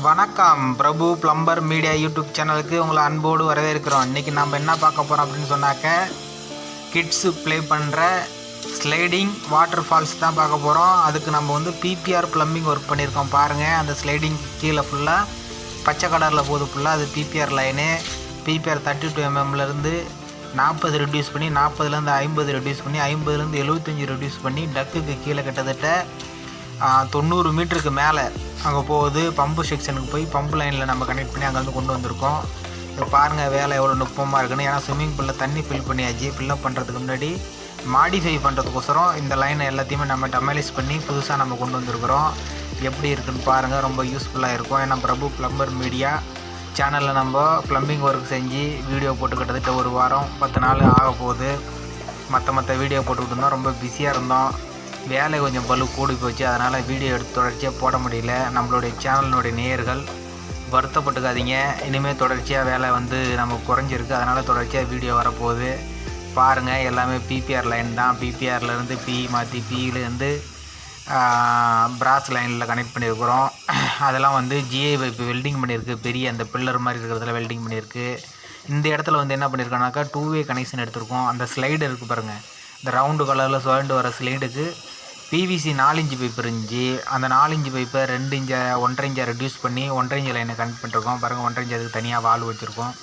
வணக்கம் பிரபு plumber media YouTube சேனலுக்கு உங்களை அன்போடு வரவேற்கிறோம். இன்றைக்கி நம்ம என்ன பார்க்க போகிறோம் அப்படின்னு சொன்னாக்க கிட்ஸு ப்ளே பண்ணுற ஸ்லைடிங் வாட்டர் ஃபால்ஸ் தான் பார்க்க போகிறோம். அதுக்கு நம்ம வந்து பிபிஆர் ப்ளம்பிங் ஒர்க் பண்ணியிருக்கோம். பாருங்கள், அந்த ஸ்லைடிங் கீழே ஃபுல்லாக பச்சை கலரில் போகுது. ஃபுல்லாக அது பிபிஆர் லைனு. பிபிஆர் 32 mmலேருந்து 40 ரெடியூஸ் பண்ணி 40லேருந்து 50 ரெடியூஸ் பண்ணி 50லேருந்து 75 ரெடியூஸ் பண்ணி டக்குக்கு கீழே கிட்டத்தட்ட 90 மீட்டருக்கு மேலே அங்கே போகுது. பம்பு செக்ஷனுக்கு போய் பம்பு லைனில் நம்ம கனெக்ட் பண்ணி அங்கேருந்து கொண்டு வந்திருக்கோம். இப்போ பாருங்கள் வேலை எவ்வளோ நுட்பமாக இருக்குன்னு. ஏன்னா ஸ்விம்மிங் பூலில் தண்ணி ஃபில் பண்ணியாச்சு. ஃபில்லப் பண்ணுறதுக்கு முன்னாடி மாடிஃபை பண்ணுறதுக்கோசரம் இந்த லைனை எல்லாத்தையுமே நம்ம டெமாலிஷ் பண்ணி புதுசாக நம்ம கொண்டு வந்திருக்கிறோம். எப்படி இருக்குன்னு பாருங்கள், ரொம்ப யூஸ்ஃபுல்லாக இருக்கும். ஏன்னா பிரபு பிளம்பர் மீடியா சேனலில் நம்ம ப்ளம்பிங் ஒர்க் செஞ்சு வீடியோ போட்டு கிட்டத்தட்ட ஒரு வாரம் 10 நாள் ஆக போகுது. மற்ற வீடியோ போட்டுக்கிட்டு இருந்தோம். ரொம்ப பிஸியாக இருந்தோம். வேலை கொஞ்சம் பலு கூடி போச்சு. அதனால் வீடியோ எடுத்து தொடர்ச்சியாக போட முடியல. நம்மளுடைய சேனலினுடைய நேயர்கள் வருத்தப்பட்டுக்காதீங்க. இனிமேல் தொடர்ச்சியாக வேலை வந்து நமக்கு குறைஞ்சிருக்கு. அதனால் தொடர்ச்சியாக வீடியோ வரப்போகுது. பாருங்கள், எல்லாமே பிபிஆர் லைன் தான். பிபிஆர்லேருந்து பி மாற்றி பியிலேருந்து பிராஸ் லைனில் கனெக்ட் பண்ணியிருக்கிறோம். அதெல்லாம் வந்து ஜிஐ பைப்பு வெல்டிங் பண்ணியிருக்கு. பெரிய அந்த பில்லர் மாதிரி இருக்கிறதுல வெல்டிங் பண்ணியிருக்கு. இந்த இடத்துல வந்து என்ன பண்ணியிருக்கோன்னாக்கா 2-வே கனெக்ஷன் எடுத்திருக்கோம். அந்த ஸ்லைடு இருக்குது பாருங்கள், இந்த ரவுண்டு கலரில் சுழண்டு வர ஸ்லைடுக்கு பிவிசி 4 இன்ச்சு பைப் இருந்துச்சு. அந்த 4 இன்ச்சு பைப்பை 2 இன்ச்சை 1.5 இன்ச்சை ரெடியூஸ் பண்ணி 1.5 இன்ச்சு லைனை கனெக்ட் பண்ணிருக்கோம். பாருங்கள், 1.5 இன்ச்சு அதுக்கு தனியாக வால் வச்சுருக்கோம்.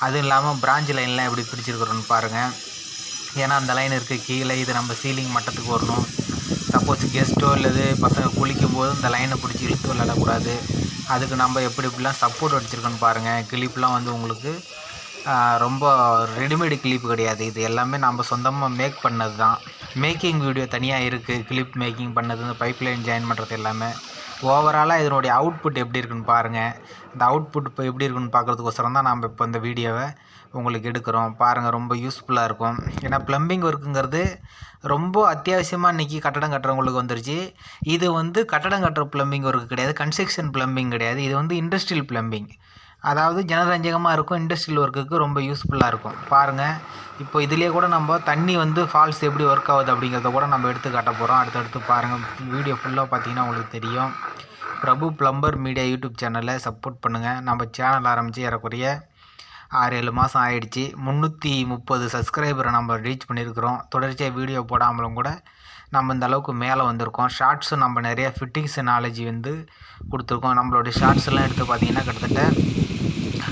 அதுவும் இல்லாமல் பிரான்ச் லைன்லாம் எப்படி பிரிச்சுருக்குறோன்னு பாருங்கள். ஏன்னா அந்த லைன் இருக்குது கீழே. இது நம்ம சீலிங் மட்டத்துக்கு வரணும். சப்போஸ் கெஸ்ட்டோ இல்லது பசங்க குளிக்கும் போது இந்த லைனை பிடிச்சி இழுத்து விளையாடக்கூடாது. அதுக்கு நம்ம எப்படி இப்படிலாம் சப்போர்ட் அடிச்சிருக்கோன்னு பாருங்கள். கிளிப்லாம் வந்து உங்களுக்கு ரொம்ப ரெடிமேடு கிளிப்பு கிடையாது. இது எல்லாமே நம்ம சொந்தமாக மேக் பண்ணது தான். மேக்கிங் வீடியோ தனியாக இருக்குது. கிளிப் மேக்கிங் பண்ணது, இந்த பைப் லைன் ஜாயின் பண்ணுறது எல்லாமே. ஓவராலாக இதனுடைய அவுட்புட் எப்படி இருக்குன்னு பாருங்கள். இந்த அவுட்புட் இப்போ எப்படி இருக்குன்னு பார்க்குறதுக்கோசரம் தான் நம்ம இப்போ இந்த வீடியோவை உங்களுக்கு எடுக்கிறோம். பாருங்கள், ரொம்ப யூஸ்ஃபுல்லாக இருக்கும். ஏன்னா ப்ளம்பிங் ஒர்க்குங்கிறது ரொம்ப அத்தியாவசியமாக இன்றைக்கி கட்டடம் கட்டுறவங்களுக்கு வந்துருச்சு. இது வந்து கட்டடம் கட்டுற ப்ளம்பிங் ஒர்க்கு கிடையாது, கன்ஸ்ட்ரக்ஷன் ப்ளம்பிங் கிடையாது. இது வந்து இண்டஸ்ட்ரியல் ப்ளம்பிங். அதாவது ஜனரஞ்சகமாக இருக்கும். இண்டஸ்ட்ரியல் ஒர்க்குக்கு ரொம்ப யூஸ்ஃபுல்லாக இருக்கும். பாருங்கள், இப்போ இதிலே கூட நம்ம தண்ணி வந்து ஃபால்ஸ் எப்படி ஒர்க் ஆகுது அப்படிங்கிறத கூட நம்ம எடுத்து காட்ட போகிறோம். அடுத்தடுத்து பாருங்கள், வீடியோ ஃபுல்லாக பார்த்தீங்கன்னா உங்களுக்கு தெரியும். பிரபு பிளம்பர் மீடியா யூடியூப் சேனலை சப்போர்ட் பண்ணுங்கள். நம்ம சேனல் ஆரம்பித்து ஏறக்குறைய 6-7 மாதம் ஆகிடுச்சு. 330 சப்ஸ்கிரைபரை நம்ம ரீச் பண்ணியிருக்கிறோம். தொடர்ச்சியாக வீடியோ போடாமலும் கூட நம்ம இந்த அளவுக்கு மேலே வந்திருக்கோம். ஷார்ட்ஸும் நம்ம நிறைய ஃபிட்டிங்ஸ் நாலேஜ் வந்து கொடுத்துருக்கோம். நம்மளுடைய ஷார்ட்ஸ் எல்லாம் எடுத்து பார்த்தீங்கன்னா கிட்டத்தட்ட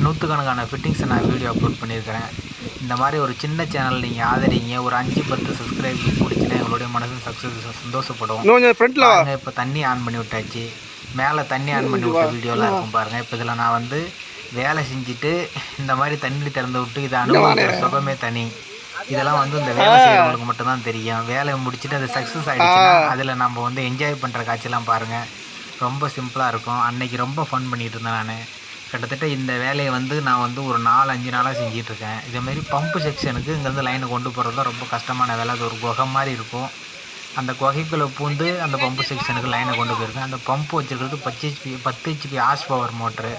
100கணக்கான ஃபிட்டிங்ஸை நான் வீடியோ அப்லோட் பண்ணியிருக்கிறேன். இந்த மாதிரி ஒரு சின்ன சேனல் நீங்கள் ஆதரிங்க. ஒரு 5-10 சப்ஸ்கிரைப் பிடிச்சினா எங்களுடைய மனசு சந்தோஷப்படும். இப்போ தண்ணி ஆன் பண்ணி விட்டாச்சு. மேலே தண்ணி ஆன் பண்ணி விட்ட வீடியோலாம் இருக்கும் பாருங்கள். இப்போ இதில் நான் வந்து வேலை செஞ்சுட்டு இந்த மாதிரி தண்ணி திறந்து விட்டு இதை அனுபவிக்கிற சுகமே தனி. இதெல்லாம் வந்து இந்த வேலை செய்கிறவங்களுக்கு மட்டும்தான் தெரியும். வேலையை முடிச்சுட்டு அது சக்ஸஸ் ஆகிடுச்சுன்னா அதில் நம்ம வந்து என்ஜாய் பண்ணுற காட்சியெல்லாம் பாருங்கள். ரொம்ப சிம்பிளாக இருக்கும். அன்றைக்கி ரொம்ப ஃபன் பண்ணிகிட்டு இருந்தேன் நான். கிட்டத்தட்ட இந்த வேலையை வந்து நான் வந்து ஒரு 4-5 நாளாக செஞ்சிட்ருக்கேன். இதேமாரி பம்பு செக்ஷனுக்கு இங்கேருந்து லைனை கொண்டு போகிறது தான் ரொம்ப கஷ்டமான வேலை. அது ஒரு குகை மாதிரி இருக்கும். அந்த குகைக்குள்ளே பூந்து அந்த பம்பு செக்ஷனுக்கு லைனை கொண்டு போயிருக்கேன். அந்த பம்பு வச்சுருக்கிறது 10 HP ஹார்ஸ் பவர் மோட்ரு.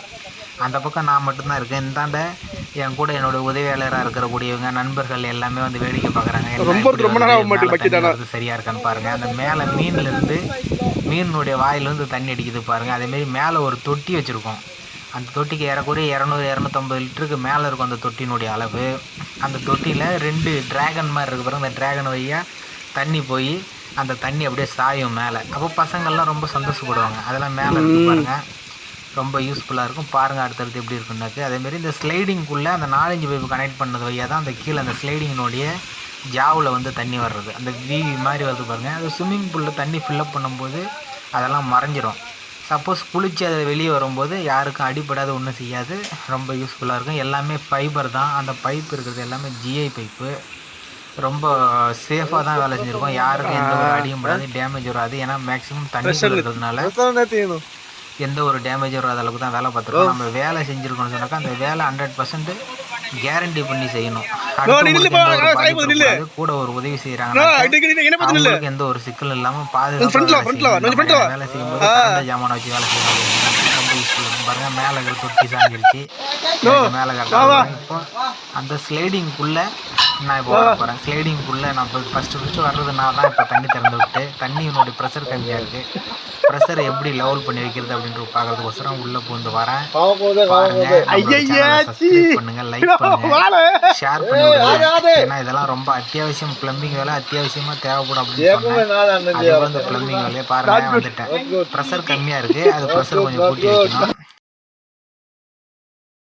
அந்த பக்கம் நான் மட்டும்தான் இருக்கேன். இந்தாண்ட என் கூட என்னோடய உதவியாளராக இருக்கக்கூடியவங்க நண்பர்கள் எல்லாமே வந்து வேடிக்கை பார்க்குறாங்க. சரியாக இருக்கான்னு பாருங்கள். அந்த மேலே மீனுடைய வாயிலிருந்து தண்ணி அடிக்குது பாருங்கள். அதேமாரி மேலே ஒரு தொட்டி வச்சுருக்கோம். அந்த தொட்டிக்கு ஏறக்குறைய 200-250 லிட்டருக்கு மேலே இருக்கும் அந்த தொட்டியினுடைய அளவு. அந்த தொட்டியில் 2 டிராகன் மாதிரி இருக்குது பாருங்கள். அந்த டிராகன் வழியாக தண்ணி போய் அந்த தண்ணி அப்படியே சாயும் மேலே. அப்போ பசங்கள்லாம் ரொம்ப சந்தோஷப்படுவாங்க. அதெல்லாம் மேலே இருக்குது பாருங்கள். ரொம்ப யூஸ்ஃபுல்லாக இருக்கும். பாருங்கள் அடுத்தடுத்து எப்படி இருக்குன்னாக்கு. அதேமாரி இந்த ஸ்லைடிங்குள்ளே அந்த 4 இன்ச்சு பைப்பு கனெக்ட் பண்ணது வழியாக தான் அந்த கீழே அந்த ஸ்லைடிங்கினுடைய ஜாவில் வந்து தண்ணி வர்றது. அந்த விவி மாதிரி வருது பாருங்கள். அது ஸ்விம்மிங் பூலில் தண்ணி ஃபில்லப் பண்ணும்போது அதெல்லாம் மறைஞ்சிரும். சப்போஸ் குளித்து அதை வெளியே வரும்போது யாருக்கும் அடிப்படாத ஒன்றும் செய்யாது. ரொம்ப யூஸ்ஃபுல்லாக இருக்கும். எல்லாமே ஃபைபர் தான். அந்த பைப் இருக்கிறது எல்லாமே ஜிஐ பைப்பு. ரொம்ப சேஃபாக தான் வேலை செஞ்சுருக்கோம். யாருக்கும் எந்த ஒரு அடியும் படாது, டேமேஜ் வராது. ஏன்னா மேக்ஸிமம் தண்ணி இருக்கிறதுனால எந்த ஒரு டேமேஜ் வராத அளவுக்கு தான் வேலை பார்த்துருக்கோம். நம்ம வேலை செஞ்சுருக்கோம்னு சொன்னாக்கா அந்த வேலை 100% கேரண்டி பண்ணி செய்யணும். கூட ஒரு உதவி செய்கிறாங்க, எந்த ஒரு சிக்கல் இல்லாமல் பாதுகாப்பாக வேலை செய்யும்போது ஜாமான வச்சு வேலை செய்யணும். ரொம்ப யூஸ்ஃபுல்லாக பாருங்கள். மேலே தொட்டி சாங்கிருச்சு. மேலே கட்டலாம். இப்போ அந்த ஸ்லைடிங்குள்ளே நான் இப்போ வர போகிறேன். ஸ்லைடிங்குள்ளே நான் இப்போ ஃபஸ்ட்டு வர்றதுனால தான் இப்போ தண்ணி திறந்து விட்டு தண்ணியினுடைய ப்ரெஷர் கம்மியாக இருக்குது. ப்ரெஷர் எப்படி லெவல் பண்ணி வைக்கிறது அப்படின்ட்டு பார்க்கறதுக்கோசரம் உள்ளே பூந்து வரேன். சப்ஸ்கிரைப் பண்ணுங்க, லைக் பண்ணுங்க, ஷேர் பண்ணி விடுங்க. ஏன்னா இதெல்லாம் ரொம்ப அத்தியாவசியம். பிளம்பிங் வேலை அத்தியாவசியமாக தேவைப்படும் அப்படின்னு சொன்னேன். அது வந்து பிளம்பிங் வேலையை பாருங்க வந்துட்டேன். ப்ரெஷர் கம்மியாக இருக்குது, அது ப்ரெஷர் கொஞ்சம் கூட்டி வைக்கணும்.